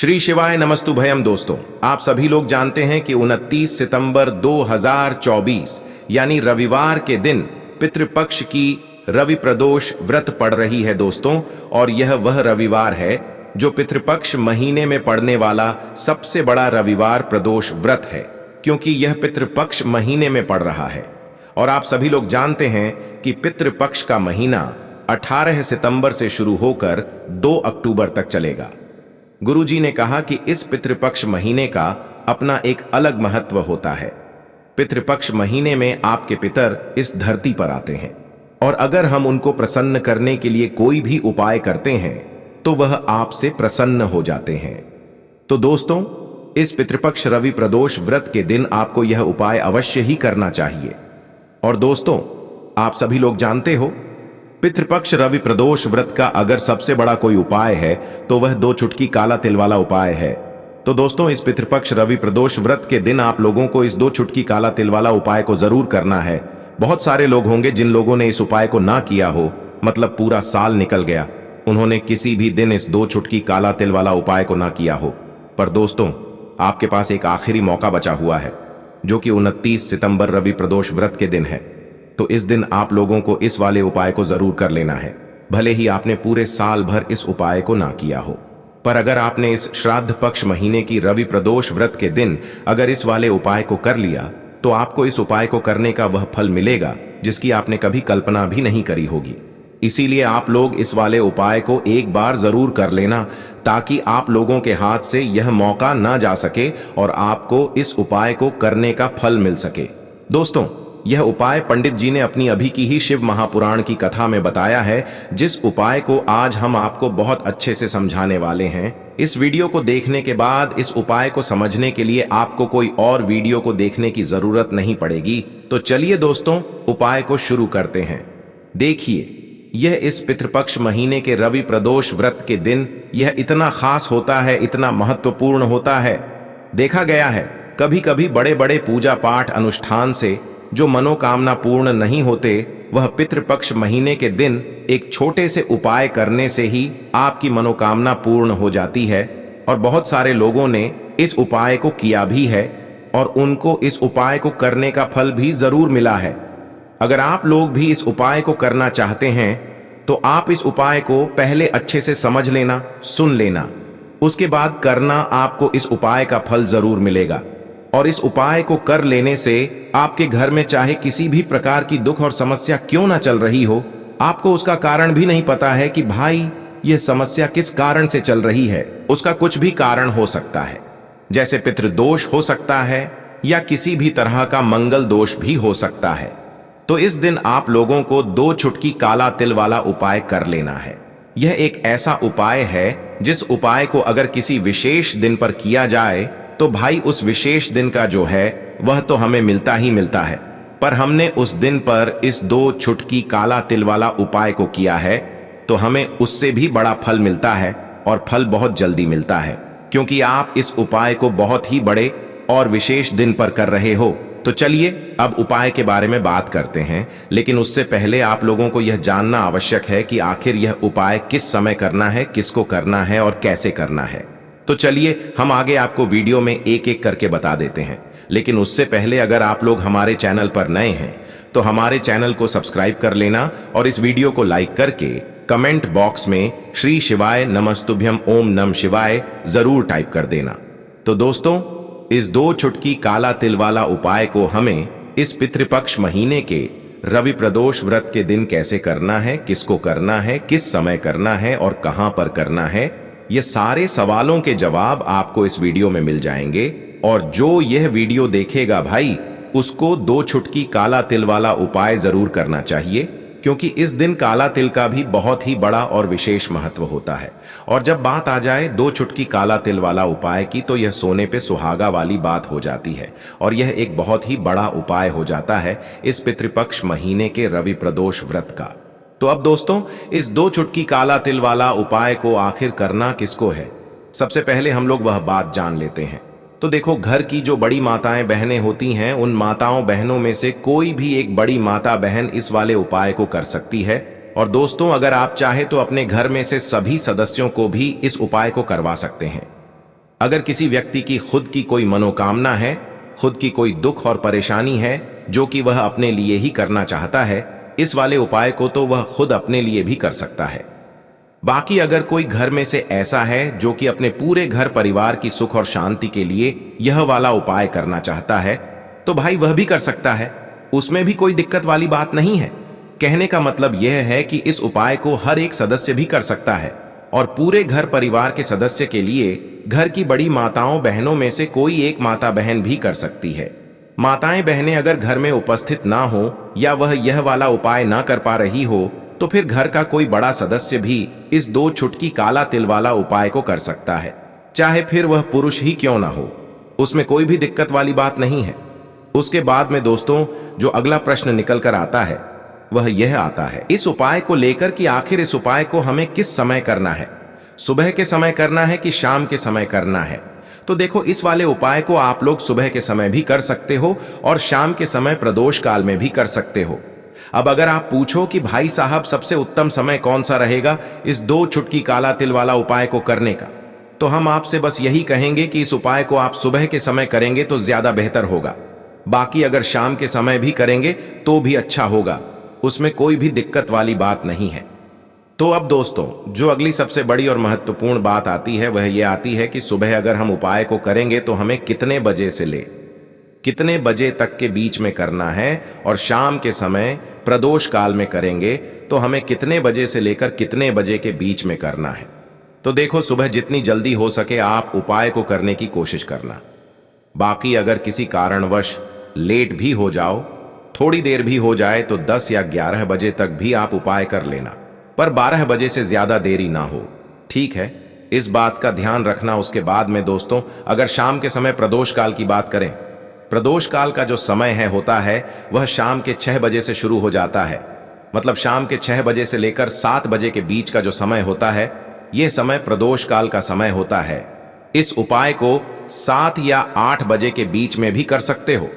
श्री शिवाय नमस्तुभयम। दोस्तों, आप सभी लोग जानते हैं कि 29 सितंबर 2024 यानी रविवार के दिन पितृपक्ष की रवि प्रदोष व्रत पड़ रही है दोस्तों। और यह वह रविवार है जो पितृपक्ष महीने में पड़ने वाला सबसे बड़ा रविवार प्रदोष व्रत है, क्योंकि यह पितृपक्ष महीने में पड़ रहा है। और आप सभी लोग जानते हैं कि पितृपक्ष का महीना 18 सितंबर से शुरू होकर 2 अक्टूबर तक चलेगा। गुरुजी ने कहा कि इस पितृपक्ष महीने का अपना एक अलग महत्व होता है। पितृपक्ष महीने में आपके पितर इस धरती पर आते हैं, और अगर हम उनको प्रसन्न करने के लिए कोई भी उपाय करते हैं तो वह आपसे प्रसन्न हो जाते हैं। तो दोस्तों, इस पितृपक्ष रवि प्रदोष व्रत के दिन आपको यह उपाय अवश्य ही करना चाहिए। और दोस्तों, आप सभी लोग जानते हो, पितृपक्ष रवि प्रदोष व्रत का अगर सबसे बड़ा कोई उपाय है तो वह 2 चुटकी काला तिल वाला उपाय है। तो दोस्तों, इस पितृपक्ष रवि प्रदोष व्रत के दिन आप लोगों को इस 2 चुटकी काला तिल वाला उपाय को जरूर करना है। बहुत सारे लोग होंगे जिन लोगों ने इस उपाय को ना किया हो, मतलब पूरा साल निकल गया, उन्होंने किसी भी दिन इस 2 चुटकी काला तिल वाला उपाय को ना किया हो। पर दोस्तों, आपके पास एक आखिरी मौका बचा हुआ है, जो कि 29 सितंबर रवि प्रदोष व्रत के दिन है। तो इस दिन आप लोगों को इस वाले उपाय को जरूर कर लेना है, भले ही आपने पूरे साल भर इस उपाय को ना किया हो। पर अगर आपने इस श्राद्ध पक्ष महीने की रवि प्रदोष व्रत के दिन अगर इस वाले उपाय को कर लिया तो आपको इस उपाय को करने का वह फल मिलेगा जिसकी आपने कभी कल्पना भी नहीं करी होगी। इसीलिए आप लोग इस वाले उपाय को एक बार जरूर कर लेना, ताकि आप लोगों के हाथ से यह मौका ना जा सके और आपको इस उपाय को करने का फल मिल सके। दोस्तों, यह उपाय पंडित जी ने अपनी अभी की ही शिव महापुराण की कथा में बताया है, जिस उपाय को आज हम आपको बहुत अच्छे से समझाने वाले हैं। इस वीडियो को देखने के बाद इस उपाय को समझने के लिए आपको कोई और वीडियो को देखने की जरूरत नहीं पड़ेगी। तो चलिए दोस्तों, उपाय को शुरू करते हैं। देखिए, यह इस पितृपक्ष महीने के रवि प्रदोष व्रत के दिन यह इतना खास होता है, इतना महत्वपूर्ण होता है। देखा गया है कभी कभी बड़े बड़े पूजा पाठ अनुष्ठान से जो मनोकामना पूर्ण नहीं होते, वह पितृपक्ष महीने के दिन एक छोटे से उपाय करने से ही आपकी मनोकामना पूर्ण हो जाती है। और बहुत सारे लोगों ने इस उपाय को किया भी है और उनको इस उपाय को करने का फल भी जरूर मिला है। अगर आप लोग भी इस उपाय को करना चाहते हैं तो आप इस उपाय को पहले अच्छे से समझ लेना, सुन लेना, उसके बाद करना। आपको इस उपाय का फल जरूर मिलेगा। और इस उपाय को कर लेने से आपके घर में चाहे किसी भी प्रकार की दुख और समस्या क्यों ना चल रही हो, आपको उसका कारण भी नहीं पता है कि भाई यह समस्या किस कारण से चल रही है, उसका कुछ भी कारण हो सकता है। जैसे पितृदोष हो सकता है या किसी भी तरह का मंगल दोष भी हो सकता है। तो इस दिन आप लोगों को 2 चुटकी काला तिल वाला उपाय कर लेना है। यह एक ऐसा उपाय है जिस उपाय को अगर किसी विशेष दिन पर किया जाए तो भाई उस विशेष दिन का जो है वह तो हमें मिलता ही मिलता है। पर हमने उस दिन पर इस 2 चुटकी काला तिल वाला उपाय को किया है तो हमें उससे भी बड़ा फल मिलता है, और फल बहुत जल्दी मिलता है, क्योंकि आप इस उपाय को बहुत ही बड़े और विशेष दिन पर कर रहे हो। तो चलिए अब उपाय के बारे में बात करते हैं, लेकिन उससे पहले आप लोगों को यह जानना आवश्यक है कि आखिर यह उपाय किस समय करना है, किसको करना है और कैसे करना है। तो चलिए हम आगे आपको वीडियो में एक एक करके बता देते हैं। लेकिन उससे पहले अगर आप लोग हमारे चैनल पर नए हैं तो हमारे चैनल को सब्सक्राइब कर लेना और इस वीडियो को लाइक करके कमेंट बॉक्स में श्री शिवाय नमस्तुभ्यम ओम नम शिवाय जरूर टाइप कर देना। तो दोस्तों, इस 2 चुटकी काला तिल वाला उपाय को हमें इस पितृपक्ष महीने के रवि प्रदोष व्रत के दिन कैसे करना है, किसको करना है, किस समय करना है और कहां पर करना है, ये सारे सवालों के जवाब आपको इस वीडियो में मिल जाएंगे। और जो यह वीडियो देखेगा भाई, उसको 2 चुटकी काला तिल वाला उपाय जरूर करना चाहिए, क्योंकि इस दिन काला तिल का भी बहुत ही बड़ा और विशेष महत्व होता है। और जब बात आ जाए 2 चुटकी काला तिल वाला उपाय की, तो यह सोने पे सुहागा वाली बात हो जाती है, और यह एक बहुत ही बड़ा उपाय हो जाता है इस पितृपक्ष महीने के रवि प्रदोष व्रत का। तो अब दोस्तों, इस 2 चुटकी काला तिल वाला उपाय को आखिर करना किसको है, सबसे पहले हम लोग वह बात जान लेते हैं। तो देखो, घर की जो बड़ी माताएं बहनें होती हैं, उन माताओं बहनों में से कोई भी एक बड़ी माता बहन इस वाले उपाय को कर सकती है। और दोस्तों, अगर आप चाहे तो अपने घर में से सभी सदस्यों को भी इस उपाय को करवा सकते हैं। अगर किसी व्यक्ति की खुद की कोई मनोकामना है, खुद की कोई दुख और परेशानी है जो कि वह अपने लिए ही करना चाहता है, इस वाले उपाय को तो वह खुद अपने लिए भी कर सकता है। बाकी अगर कोई घर में से ऐसा है जो कि अपने पूरे घर परिवार की सुख और शांति के लिए यह वाला उपाय करना चाहता है, तो भाई वह भी कर सकता है, उसमें भी कोई दिक्कत वाली बात नहीं है। कहने का मतलब यह है कि इस उपाय को हर एक सदस्य भी कर सकता है और पूरे घर परिवार के सदस्य के लिए घर की बड़ी माताओं बहनों में से कोई एक माता बहन भी कर सकती है। माताएं बहनें अगर घर में उपस्थित ना हो या वह यह वाला उपाय ना कर पा रही हो, तो फिर घर का कोई बड़ा सदस्य भी इस 2 चुटकी काला तिल वाला उपाय को कर सकता है, चाहे फिर वह पुरुष ही क्यों ना हो, उसमें कोई भी दिक्कत वाली बात नहीं है। उसके बाद में दोस्तों जो अगला प्रश्न निकल कर आता है वह यह आता है इस उपाय को लेकर कि आखिर इस उपाय को हमें किस समय करना है, सुबह के समय करना है कि शाम के समय करना है। तो देखो, इस वाले उपाय को आप लोग सुबह के समय भी कर सकते हो और शाम के समय प्रदोष काल में भी कर सकते हो। अब अगर आप पूछो कि भाई साहब सबसे उत्तम समय कौन सा रहेगा इस 2 चुटकी काला तिल वाला उपाय को करने का, तो हम आपसे बस यही कहेंगे कि इस उपाय को आप सुबह के समय करेंगे तो ज्यादा बेहतर होगा। बाकी अगर शाम के समय भी करेंगे तो भी अच्छा होगा, उसमें कोई भी दिक्कत वाली बात नहीं है। तो अब दोस्तों जो अगली सबसे बड़ी और महत्वपूर्ण बात आती है वह यह आती है कि सुबह अगर हम उपाय को करेंगे तो हमें कितने बजे से ले कितने बजे तक के बीच में करना है, और शाम के समय प्रदोष काल में करेंगे तो हमें कितने बजे से लेकर कितने बजे के बीच में करना है। तो देखो, सुबह जितनी जल्दी हो सके आप उपाय को करने की कोशिश करना। बाकी अगर किसी कारणवश लेट भी हो जाओ, थोड़ी देर भी हो जाए, तो 10 या 11 बजे तक भी आप उपाय कर लेना, पर 12 बजे से ज्यादा देरी ना हो, ठीक है? इस बात का ध्यान रखना। उसके बाद में दोस्तों अगर शाम के समय प्रदोष काल की बात करें, प्रदोष काल का जो समय है होता है वह शाम के 6 बजे से शुरू हो जाता है। मतलब शाम के 6 बजे से लेकर 7 बजे के बीच का जो समय होता है यह समय प्रदोष काल का समय होता है। इस उपाय को 7 या 8 बजे के बीच में भी कर सकते हो।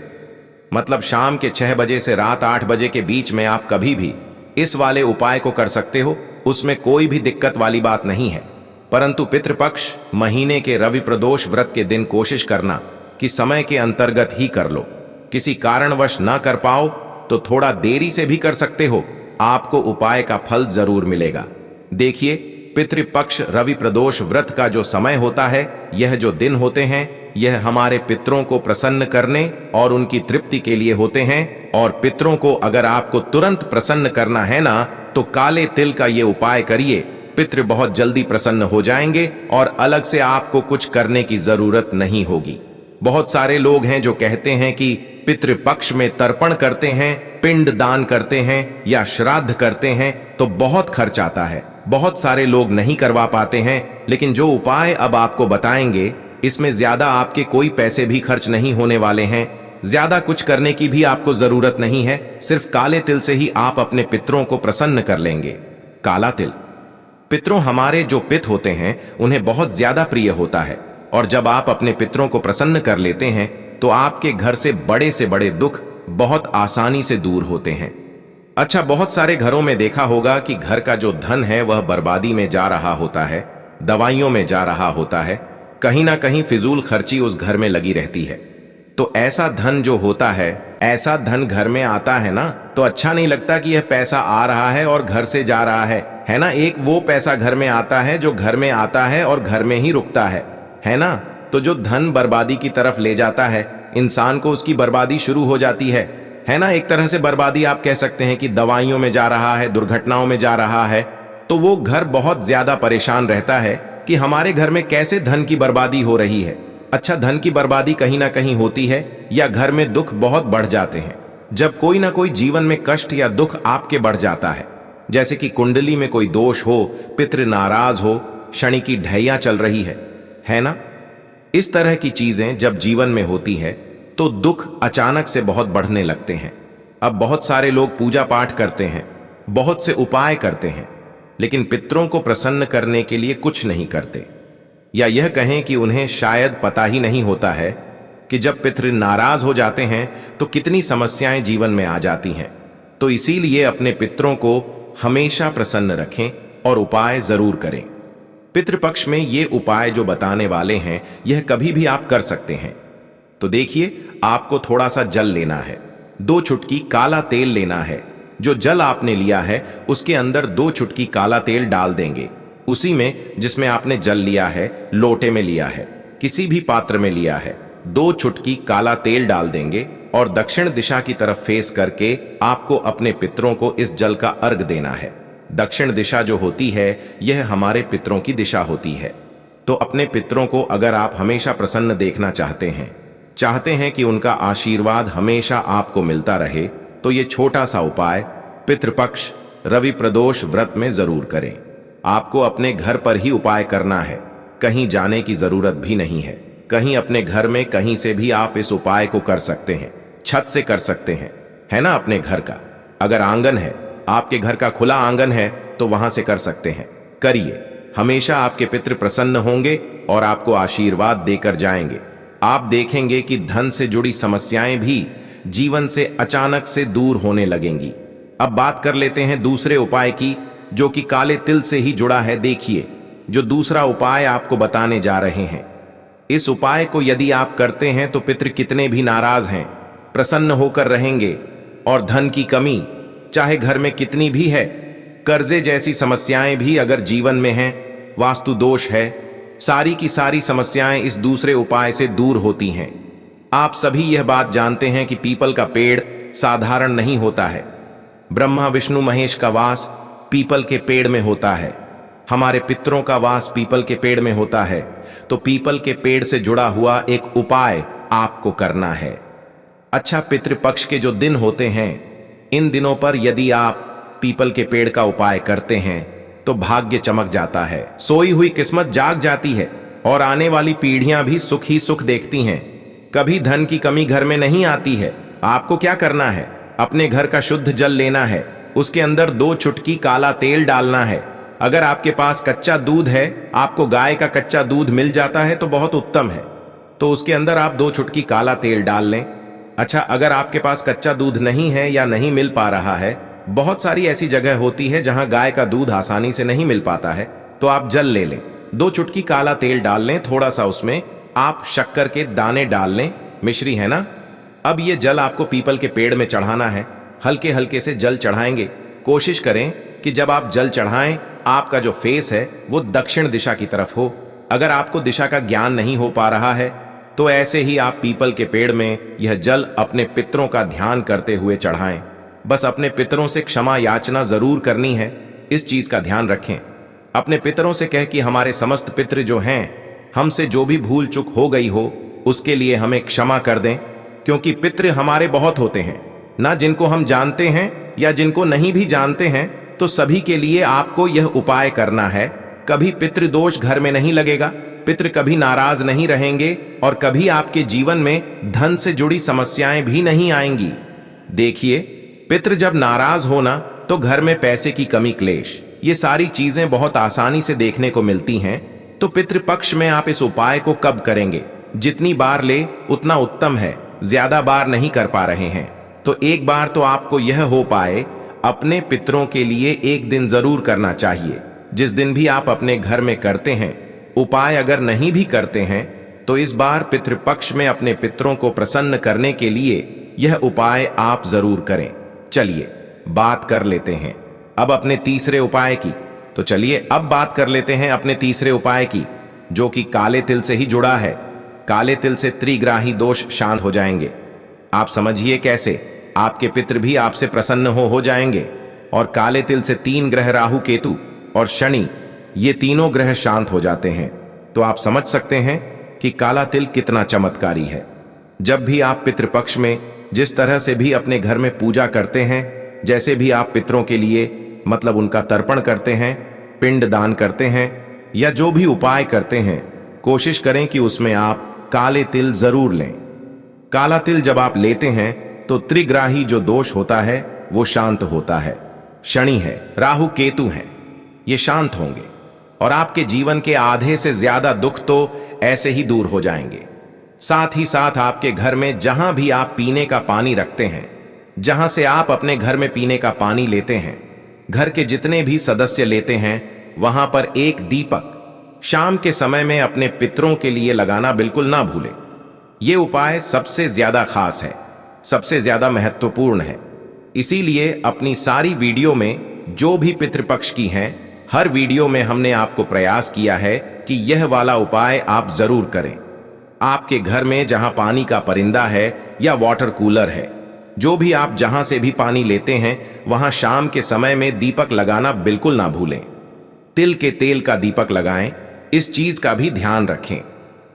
मतलब शाम के 6 बजे से रात 8 बजे के बीच में आप कभी भी इस वाले उपाय को कर सकते हो, उसमें कोई भी दिक्कत वाली बात नहीं है। परंतु पितृपक्ष महीने के रवि प्रदोष व्रत के दिन कोशिश करना कि समय के अंतर्गत ही कर लो। किसी कारणवश ना कर पाओ तो थोड़ा देरी से भी कर सकते हो, आपको उपाय का फल जरूर मिलेगा। देखिए, पितृपक्ष रवि प्रदोष व्रत का जो समय होता है, यह जो दिन होते हैं, यह हमारे पितरों को प्रसन्न करने और उनकी तृप्ति के लिए होते हैं। और पितरों को अगर आपको तुरंत प्रसन्न करना है ना, तो काले तिल का ये उपाय करिए, पितृ बहुत जल्दी प्रसन्न हो जाएंगे और अलग से आपको कुछ करने की जरूरत नहीं होगी। बहुत सारे लोग हैं जो कहते हैं कि पितृपक्ष में तर्पण करते हैं, पिंड दान करते हैं या श्राद्ध करते हैं तो बहुत खर्च आता है, बहुत सारे लोग नहीं करवा पाते हैं। लेकिन जो उपाय अब आपको बताएंगे इसमें ज्यादा आपके कोई पैसे भी खर्च नहीं होने वाले हैं, ज्यादा कुछ करने की भी आपको जरूरत नहीं है। सिर्फ काले तिल से ही आप अपने पितरों को प्रसन्न कर लेंगे। काला तिल पितरों हमारे जो पित होते हैं उन्हें बहुत ज्यादा प्रिय होता है, और जब आप अपने पितरों को प्रसन्न कर लेते हैं तो आपके घर से बड़े दुख बहुत आसानी से दूर होते हैं। अच्छा, बहुत सारे घरों में देखा होगा कि घर का जो धन है वह बर्बादी में जा रहा होता है, दवाइयों में जा रहा होता है, कहीं ना कहीं फिजूल खर्ची उस घर में लगी रहती है। तो ऐसा धन जो होता है, ऐसा धन घर में आता है ना, तो अच्छा नहीं लगता कि यह पैसा आ रहा है और घर से जा रहा है ना। एक वो पैसा घर में आता है जो घर में आता है और घर में ही रुकता है ना। तो जो धन बर्बादी की तरफ ले जाता है इंसान को, उसकी बर्बादी शुरू हो जाती है ना। एक तरह से बर्बादी आप कह सकते हैं कि दवाइयों में जा रहा है, दुर्घटनाओं में जा रहा है। तो वो घर बहुत ज्यादा परेशान रहता है कि हमारे घर में कैसे धन की बर्बादी हो रही है। अच्छा, धन की बर्बादी कहीं ना कहीं होती है या घर में दुख बहुत बढ़ जाते हैं जब कोई ना कोई जीवन में कष्ट या दुख आपके बढ़ जाता है। जैसे कि कुंडली में कोई दोष हो, पितृ नाराज हो, शनि की ढैया चल रही है ना। इस तरह की चीजें जब जीवन में होती है तो दुख अचानक से बहुत बढ़ने लगते हैं। अब बहुत सारे लोग पूजा पाठ करते हैं, बहुत से उपाय करते हैं, लेकिन पितरों को प्रसन्न करने के लिए कुछ नहीं करते, या यह कहें कि उन्हें शायद पता ही नहीं होता है कि जब पितृ नाराज हो जाते हैं तो कितनी समस्याएं जीवन में आ जाती हैं। तो इसीलिए अपने पितरों को हमेशा प्रसन्न रखें और उपाय जरूर करें। पितृपक्ष में ये उपाय जो बताने वाले हैं यह कभी भी आप कर सकते हैं। तो देखिए, आपको थोड़ा सा जल लेना है, 2 चुटकी काला तेल लेना है। जो जल आपने लिया है उसके अंदर 2 चुटकी काला तेल डाल देंगे, उसी में जिसमें आपने जल लिया है, लोटे में लिया है, किसी भी पात्र में लिया है। 2 चुटकी काला तेल डाल देंगे और दक्षिण दिशा की तरफ फेस करके आपको अपने पितरों को इस जल का अर्घ देना है। दक्षिण दिशा जो होती है यह हमारे पितरों की दिशा होती है। तो अपने पितरों को अगर आप हमेशा प्रसन्न देखना चाहते हैं कि उनका आशीर्वाद हमेशा आपको मिलता रहे, तो ये छोटा सा उपाय पितृपक्ष रवि प्रदोष व्रत में जरूर करें। आपको अपने घर पर ही उपाय करना है, कहीं जाने की जरूरत भी नहीं है। कहीं अपने घर में कहीं से भी आप इस उपाय को कर सकते हैं। छत से कर सकते हैं, है ना, अपने घर का। अगर आंगन है, आपके घर का खुला आंगन है, तो वहां से कर सकते हैं। करिए, हमेशा आपके पितृ प्रसन्न होंगे और आपको आशीर्वाद देकर जाएंगे। आप देखेंगे कि धन से जुड़ी समस्याएं भी जीवन से अचानक से दूर होने लगेंगी। अब बात कर लेते हैं दूसरे उपाय की, जो कि काले तिल से ही जुड़ा है। देखिए, जो दूसरा उपाय आपको बताने जा रहे हैं, इस उपाय को यदि आप करते हैं तो पितृ कितने भी नाराज हैं, प्रसन्न होकर रहेंगे। और धन की कमी चाहे घर में कितनी भी है, कर्जे जैसी समस्याएं भी अगर जीवन में हैं, वास्तु दोष है, सारी की सारी समस्याएं इस दूसरे उपाय से दूर होती हैं। आप सभी यह बात जानते हैं कि पीपल का पेड़ साधारण नहीं होता है। ब्रह्मा विष्णु महेश का वास पीपल के पेड़ में होता है। हमारे पितरों का वास पीपल के पेड़ में होता है। तो पीपल के पेड़ से जुड़ा हुआ एक उपाय आपको करना है। अच्छा, पितृपक्ष के जो दिन होते हैं, इन दिनों पर यदि आप पीपल के पेड़ का उपाय करते हैं तो भाग्य चमक जाता है, सोई हुई किस्मत जाग जाती है और आने वाली पीढ़ियां भी सुख ही सुख देखती हैं। कभी धन की कमी घर में नहीं आती है। आपको क्या करना है, अपने घर का शुद्ध जल लेना है, उसके अंदर 2 चुटकी काला तेल डालना है। अगर आपके पास कच्चा दूध है, आपको गाय का कच्चा दूध मिल जाता है तो बहुत उत्तम है, तो उसके अंदर आप 2 चुटकी काला तेल डाल लें। अच्छा, अगर आपके पास कच्चा दूध नहीं है या नहीं मिल पा रहा है, बहुत सारी ऐसी जगह होती है जहां गाय का दूध आसानी से नहीं मिल पाता है, तो आप जल ले लें, 2 चुटकी काला तेल डाल लें, थोड़ा सा उसमें आप शक्कर के दाने डाल लें, मिश्री है ना। अब ये जल आपको पीपल के पेड़ में चढ़ाना है। हल्के हल्के से जल चढ़ाएंगे। कोशिश करें कि जब आप जल चढ़ाएं, आपका जो फेस है वो दक्षिण दिशा की तरफ हो। अगर आपको दिशा का ज्ञान नहीं हो पा रहा है तो ऐसे ही आप पीपल के पेड़ में यह जल अपने पितरों का ध्यान करते हुए चढ़ाएं। बस अपने पितरों से क्षमा याचना जरूर करनी है, इस चीज का ध्यान रखें। अपने पितरों से कह कि हमारे समस्त पितृ जो हैं, हमसे जो भी भूल चूक हो गई हो उसके लिए हमें क्षमा कर दें, क्योंकि पितृ हमारे बहुत होते हैं ना, जिनको हम जानते हैं या जिनको नहीं भी जानते हैं, तो सभी के लिए आपको यह उपाय करना है। कभी पितृदोष घर में नहीं लगेगा, पितृ कभी नाराज नहीं रहेंगे और कभी आपके जीवन में धन से जुड़ी समस्याएं भी नहीं आएंगी। देखिए, पितृ जब नाराज होना तो घर में पैसे की कमी, क्लेश, ये सारी चीजें बहुत आसानी से देखने को मिलती हैं। तो पितृपक्ष में आप इस उपाय को कब करेंगे? जितनी बार ले उतना उत्तम है, ज्यादा बार नहीं कर पा रहे हैं तो एक बार तो आपको यह हो पाए, अपने पितरों के लिए एक दिन जरूर करना चाहिए। जिस दिन भी आप अपने घर में करते हैं उपाय, अगर नहीं भी करते हैं तो इस बार पितृपक्ष में अपने पितरों को प्रसन्न करने के लिए यह उपाय आप जरूर करें। चलिए बात कर लेते हैं अब अपने तीसरे उपाय की। तो चलिए अब बात कर लेते हैं अपने तीसरे उपाय की, जो कि काले तिल से ही जुड़ा है। काले तिल से त्रिग्राही दोष शांत हो जाएंगे। आप समझिए कैसे। आपके पितृ भी आपसे प्रसन्न हो जाएंगे और काले तिल से 3 ग्रह राहु केतु और शनि, ये तीनों ग्रह शांत हो जाते हैं। तो आप समझ सकते हैं कि काला तिल कितना चमत्कारी है। जब भी आप पितृपक्ष में जिस तरह से भी अपने घर में पूजा करते हैं, जैसे भी आप पितरों के लिए मतलब उनका तर्पण करते हैं, पिंड दान करते हैं या जो भी उपाय करते हैं, कोशिश करें कि उसमें आप काले तिल जरूर लें। काला तिल जब आप लेते हैं तो त्रिग्राही जो दोष होता है वो शांत होता है। शनि है, राहु केतु हैं, ये शांत होंगे और आपके जीवन के आधे से ज्यादा दुख तो ऐसे ही दूर हो जाएंगे। साथ ही साथ आपके घर में जहां भी आप पीने का पानी रखते हैं, जहां से आप अपने घर में पीने का पानी लेते हैं, घर के जितने भी सदस्य लेते हैं, वहां पर एक दीपक शाम के समय में अपने पितरों के लिए लगाना बिल्कुल ना भूलें। ये उपाय सबसे ज्यादा खास है, सबसे ज्यादा महत्वपूर्ण है। इसीलिए अपनी सारी वीडियो में जो भी पितृपक्ष की हैं, हर वीडियो में हमने आपको प्रयास किया है कि यह वाला उपाय आप जरूर करें। आपके घर में जहां पानी का परिंदा है या वाटर कूलर है, जो भी आप जहां से भी पानी लेते हैं, वहां शाम के समय में दीपक लगाना बिल्कुल ना भूलें। तिल के तेल का दीपक लगाएं, इस चीज का भी ध्यान रखें।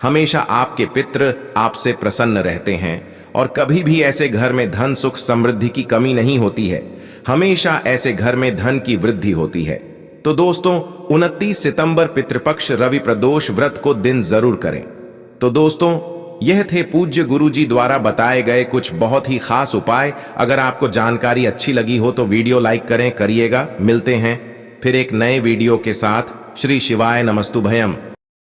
हमेशा आपके पितृ आपसे प्रसन्न रहते हैं और कभी भी ऐसे घर में धन सुख समृद्धि की कमी नहीं होती है। हमेशा ऐसे घर में धन की वृद्धि होती है। तो दोस्तों, 29 सितंबर पितृपक्ष रवि प्रदोष व्रत को दिन जरूर करें। तो दोस्तों, यह थे पूज्य गुरुजी द्वारा बताए गए कुछ बहुत ही खास उपाय। अगर आपको जानकारी अच्छी लगी हो तो वीडियो लाइक करिएगा। मिलते हैं फिर एक नए वीडियो के साथ। श्री शिवाय नमस्तुभयम।